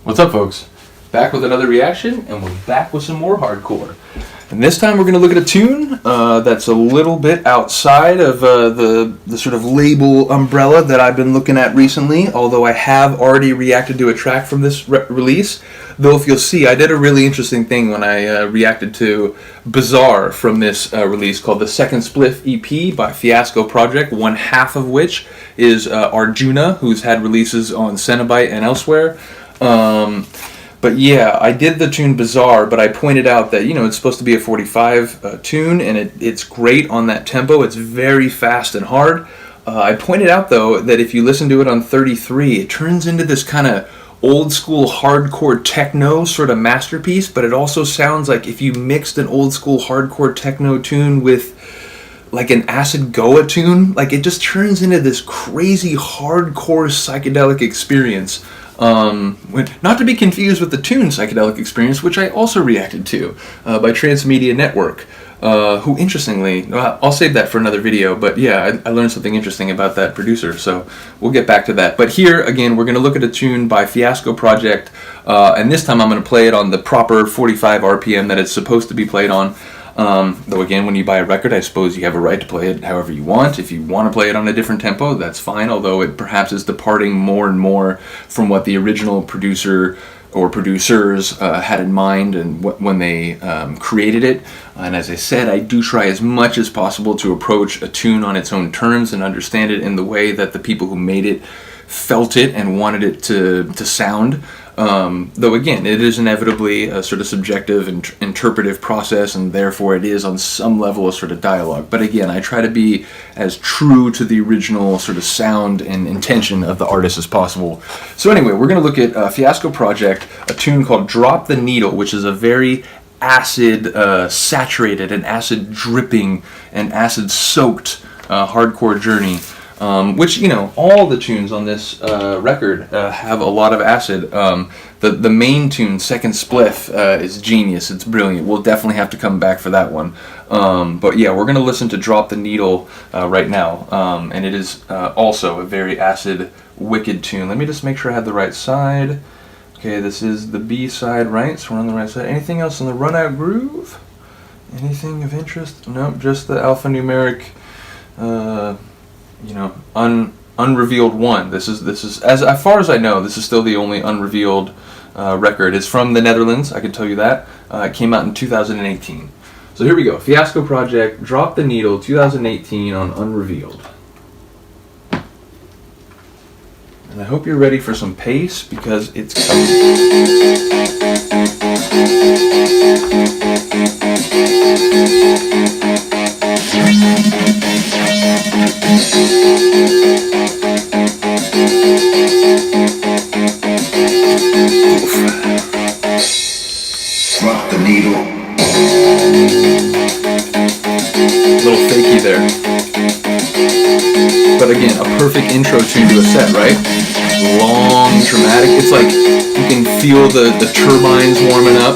What's up, folks? Back with another reaction, and we're back with some more hardcore. And this time we're going to look at a tune that's a little bit outside of the sort of label umbrella that I've been looking at recently, although I have already reacted to a track from this release. Though if you'll see, I did a really interesting thing when I reacted to Bizarre from this release called the Second Spliff EP by Fiasco Project, one half of which is Arjuna, who's had releases on Cenobite and elsewhere. But yeah, I did the tune Bizarre, but I pointed out that, it's supposed to be a 45 tune, and it's great on that tempo. It's very fast and hard. I pointed out, though, that if you listen to it on 33, it turns into this kind of old school hardcore techno sort of masterpiece, but it also sounds like if you mixed an old school hardcore techno tune with like an acid Goa tune, like it just turns into this crazy hardcore psychedelic experience. Not to be confused with the tune Psychedelic Experience, which I also reacted to by Transmedia Network, who interestingly, I'll save that for another video, but yeah, I learned something interesting about that producer, so we'll get back to that. But here, again, we're going to look at a tune by Fiasco Project, and this time I'm going to play it on the proper 45 RPM that it's supposed to be played on. Though again, when you buy a record, I suppose you have a right to play it however you want. If you want to play it on a different tempo, that's fine, although it perhaps is departing more and more from what the original producer or producers had in mind and when they created it. And as I said, I do try as much as possible to approach a tune on its own terms and understand it in the way that the people who made it felt it and wanted it to sound. Though again, it is inevitably a sort of subjective and interpretive process, and therefore it is on some level a sort of dialogue. But again, I try to be as true to the original sort of sound and intention of the artist as possible. So anyway, we're going to look at Fiasco Project, a tune called Drop the Needle, which is a very acid saturated and acid dripping and acid soaked hardcore journey. Which, all the tunes on this record have a lot of acid. The main tune, Second Spliff, is genius. It's brilliant. We'll definitely have to come back for that one. But yeah, we're going to listen to Drop the Needle right now. And it is also a very acid, wicked tune. Let me just make sure I have the right side. Okay, this is the B side, right? So we're on the right side. Anything else in the Run Out Groove? Anything of interest? Nope, just the alphanumeric... Unrevealed 1. This is as far as I know, this is still the only Unrevealed record. It's from the Netherlands, I can tell you that. It came out in 2018. So here we go. Fiasco Project, Drop the Needle, 2018 on Unrevealed. And I hope you're ready for some pace because it's coming. Drop the needle. A little fakey there. But again, a perfect intro tune to a set, right? Long, dramatic. It's like you can feel the turbines warming up.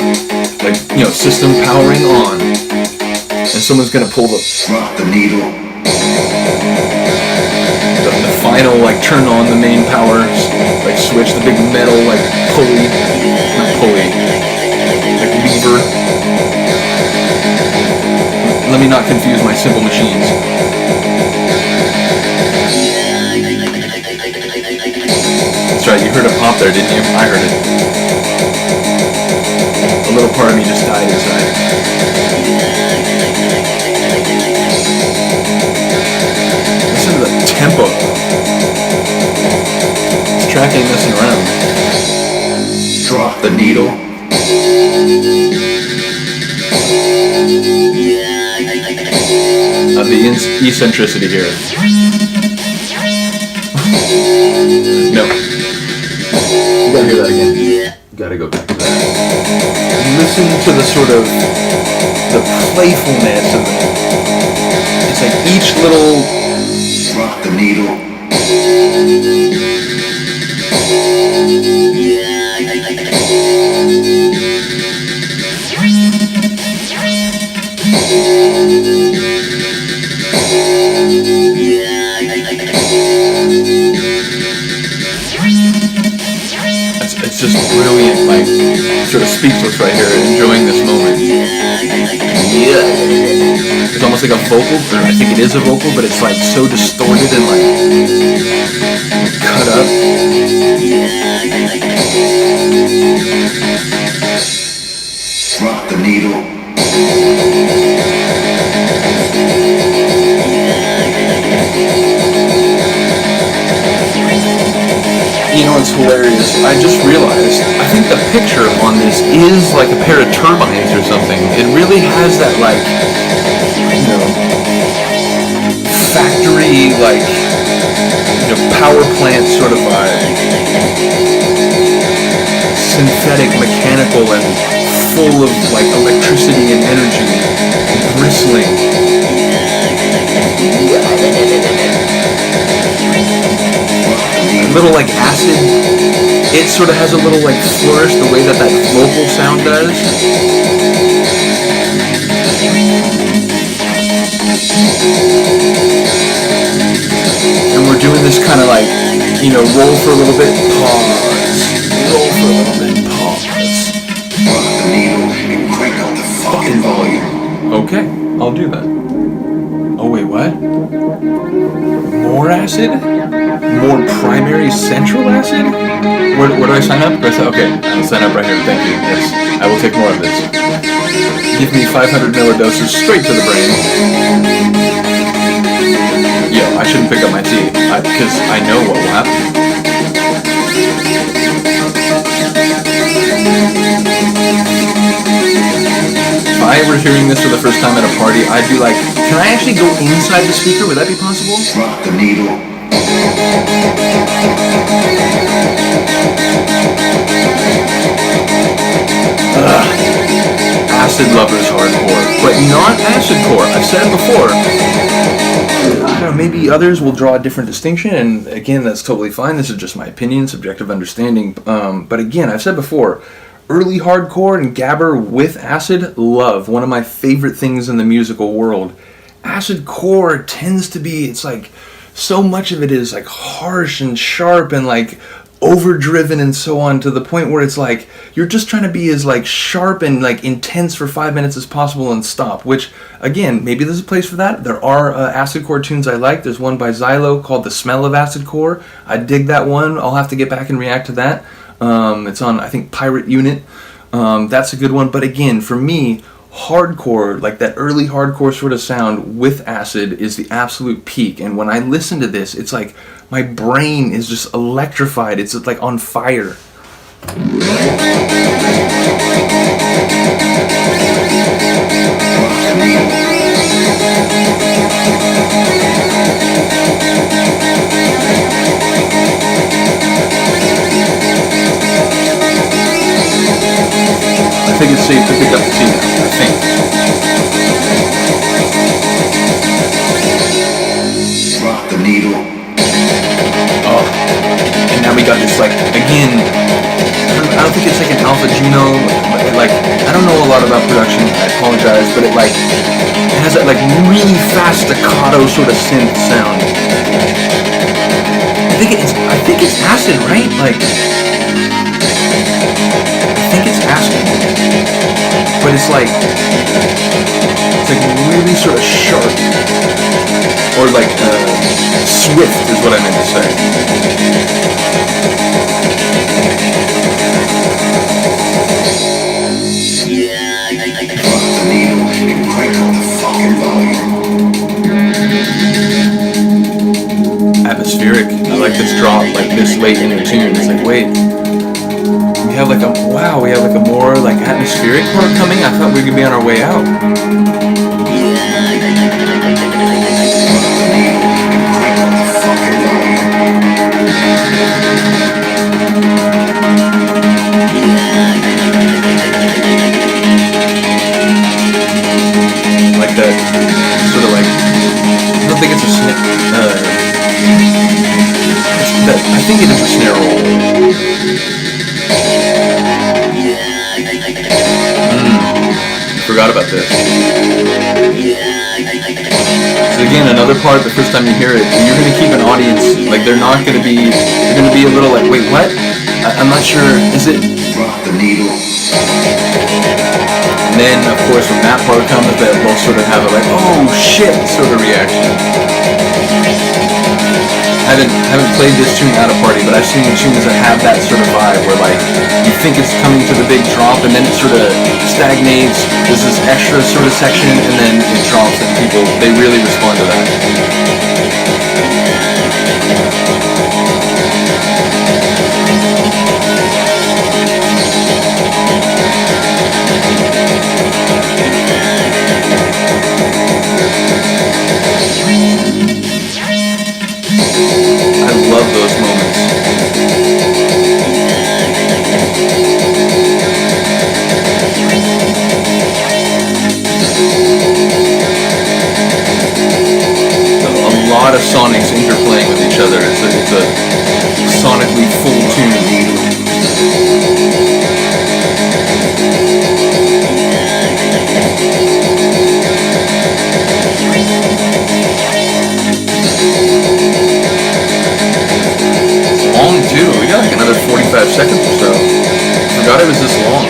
Like, system powering on. And someone's gonna pull the... Drop the needle. The final, turn on the main power, switch, the big metal, pulley. Not pulley. Lever. Let me not confuse my Simple Machines. That's right, you heard a pop there, didn't you? I heard it. A little part of me just died inside. Listen to the tempo. This track ain't messing around. Drop the needle. The eccentricity here. No. You gotta hear that again. Gotta go back to that. Listen to the sort of the playfulness of it. It's like each little... Drop the needle. it's just brilliant, like, sort of speechless right here, enjoying this moment. Yeah. It's almost like a vocal, or I think it is a vocal, but it's like so distorted and like cut up. Drop the needle. You know, it's hilarious. I just realized, I think the picture on this is like a pair of turbines or something. It really has that, like, you know, factory, like, you know, power plant sort of vibe. Synthetic, mechanical, and full of, like, electricity and energy. Bristling. A little like acid. It sort of has a little like flourish the way that vocal sound does. And we're doing this kind of like, you know, roll for a little bit, pause. Roll for a little bit, pause. Drop the needle and crank up the fucking volume. Okay, I'll do that. Oh wait, what? More acid? More primary central acid? Where do I sign up? Okay, I'll sign up right here. Thank you. Yes, I will take more of this. Give me 500 millidoses straight to the brain. Yo, I shouldn't pick up my tea because I know what will happen. If I were hearing this for the first time at a party, I'd be like, can I actually go inside the speaker? Would that be possible? Drop the needle. Acid lovers hardcore, but not acid core. I've said it before. I don't know, maybe others will draw a different distinction, and again, that's totally fine. This is just my opinion, subjective understanding. But again, I've said before, early hardcore and gabber with acid, love. One of my favorite things in the musical world. Acid core tends to be, it's like, so much of it is like harsh and sharp and like overdriven and so on, to the point where it's like you're just trying to be as like sharp and like intense for 5 minutes as possible and stop, which again, maybe there's a place for that. There are acid core tunes I like. There's one by Xylo called The Smell of Acid Core. I dig that one. I'll have to get back and react to that. It's on, I think, Pirate Unit. That's a good one. But again, for me, hardcore, like that early hardcore sort of sound with acid, is the absolute peak. And when I listen to this, it's like my brain is just electrified. It's just like on fire. I think it's safe to pick up the tea now, I think. Drop the needle. Oh, and now we got this, like, again, I don't think it's like an Alpha Juno, like, I don't know a lot about production, I apologize, but it, like, it has that, like, really fast staccato sort of synth sound. I think it's acid, right? Like, I think it's acid, but it's like really sort of sharp, or like swift is what I meant to say. Drop the needle and crank up the fucking volume. Atmospheric. I like this drop, like this late in the tune. It's like, wait, we have like a more like atmospheric part coming. I thought we could be on our way out. Like that, sort of like, I don't think it's a snare. I think it is a snare roll. Forgot about this. So again, another part, the first time you hear it, you're going to keep an audience, like they're going to be a little like, wait, what? I'm not sure, is it? Rock the needle. And then, of course, when that part comes, they'll sort of have a like, oh shit, sort of reaction. I haven't played this tune at a party, but I've seen tunes that have that sort of vibe where like you think it's coming to the big drop and then it sort of stagnates. There's this extra sort of section and then it drops and people, they really respond to that. I love those moments. A lot of sonics interplaying with each other. It's a sonically full tune. Long too. We got like another 45 seconds or so. Forgot it was this long.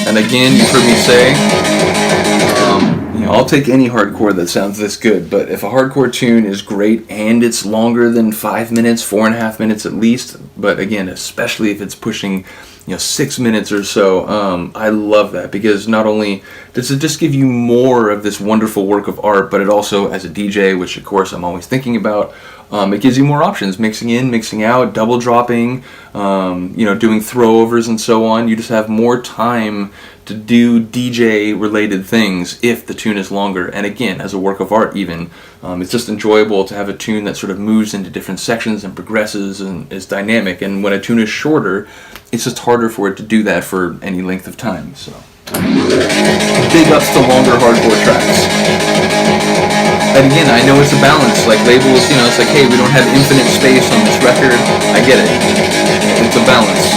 And again, you've heard me say, I'll take any hardcore that sounds this good, but if a hardcore tune is great and it's longer than 5 minutes, 4.5 minutes at least, but again, especially if it's pushing 6 minutes or so, I love that, because not only does it just give you more of this wonderful work of art, but it also, as a DJ, which of course I'm always thinking about, it gives you more options, mixing in, mixing out, double dropping, doing throwovers and so on. You just have more time to do DJ related things if the tune is longer. And again, as a work of art even, it's just enjoyable to have a tune that sort of moves into different sections and progresses and is dynamic. And when a tune is shorter, it's just harder for it to do that for any length of time. So big ups to longer hardcore tracks. And again, I know it's a balance, like labels, it's like, hey, we don't have infinite space on this record. I get it. It's a balance,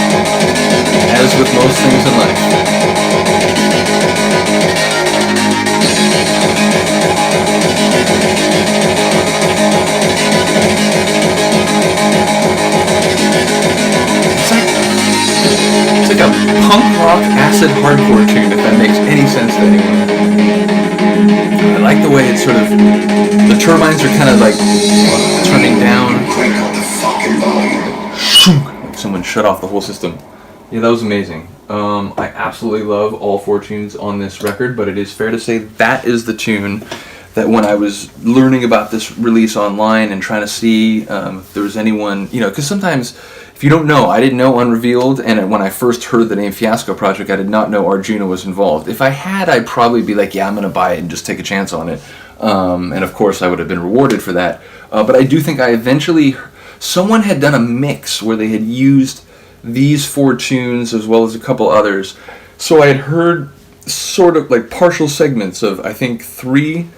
as with most things in life. It's like a punk rock acid hardcore tune, if that makes any sense to anyone. I like the way it's sort of, the turbines are kind of like turning down. Crank up the fucking volume. Like someone shut off the whole system. Yeah, that was amazing. I absolutely love all 4 tunes on this record, but it is fair to say that is the tune that when I was learning about this release online and trying to see if there was anyone, because sometimes, if you don't know, I didn't know Unrevealed, and when I first heard the name Fiasco Project, I did not know Arjuna was involved. If I had, I'd probably be like, yeah, I'm going to buy it and just take a chance on it. And of course, I would have been rewarded for that. But I do think I eventually, someone had done a mix where they had used these 4 tunes as well as a couple others. So I had heard sort of like partial segments of, I think, three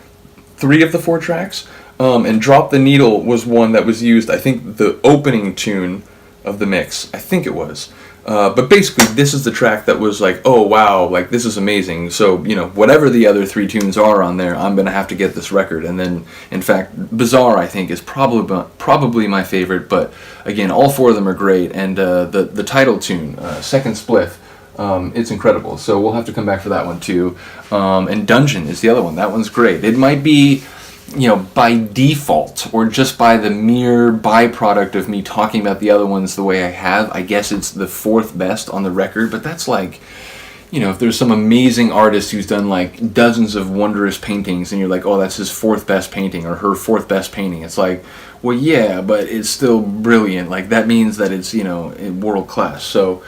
of the 4 tracks. And Drop the Needle was one that was used, I think, the opening tune of the mix. I think it was. But basically, this is the track that was like, oh wow, like this is amazing. So, whatever the other 3 tunes are on there, I'm going to have to get this record. And then, in fact, Bizarre, I think, is probably my favorite. But again, all 4 of them are great. And the title tune, Second Spliff, it's incredible. So we'll have to come back for that one too. And Dungeon is the other one. That one's great. It might be, by default or just by the mere byproduct of me talking about the other ones the way I have, I guess it's the 4th best on the record. But that's like, if there's some amazing artist who's done like dozens of wondrous paintings and you're like, oh, that's his 4th best painting or her 4th best painting. It's like, well, yeah, but it's still brilliant. Like that means that it's, world class. So,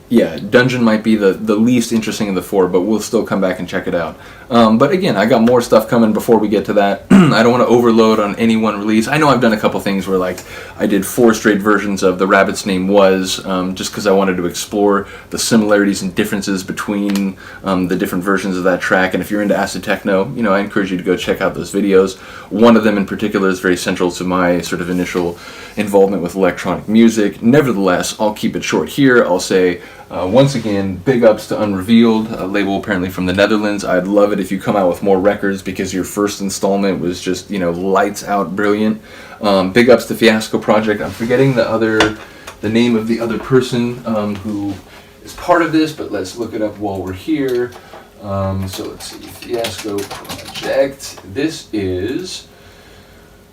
yeah, Dungeon might be the least interesting of the 4, but we'll still come back and check it out. But again, I got more stuff coming before we get to that. I don't want to overload on any one release. I know I've done a couple things where like I did 4 straight versions of The Rabbit's Name Was, just because I wanted to explore the similarities and differences between the different versions of that track. And if you're into acid techno, I encourage you to go check out those videos. One of them in particular is very central to my sort of initial involvement with electronic music. Nevertheless, I'll keep it short here. I'll say, once again, big ups to Unrevealed, a label apparently from the Netherlands. I'd love it if you come out with more records because your first installment was just, lights out brilliant. Big ups to Fiasco Project. I'm forgetting the other the name of the other person who is part of this, but let's look it up while we're here. So let's see, Fiasco Project. This is,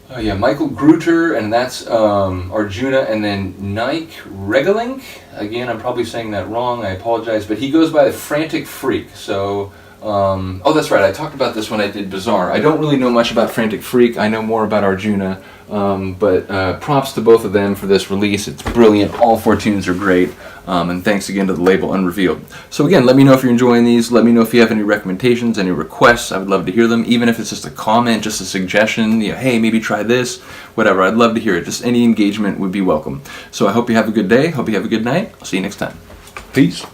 Michael Gruter, and that's Arjuna, and then Nike Regalink. Again, I'm probably saying that wrong, I apologize, but he goes by the Frantic Freak. So, that's right, I talked about this when I did Bizarre. I don't really know much about Frantic Freak, I know more about Arjuna, but props to both of them for this release. It's brilliant, all 4 tunes are great, and thanks again to the label Unrevealed. So again, let me know if you're enjoying these, let me know if you have any recommendations, any requests. I would love to hear them, even if it's just a comment, just a suggestion, hey, maybe try this, whatever. I'd love to hear it. Just any engagement would be welcome. So I hope you have a good day, hope you have a good night. I'll see you next time. Peace.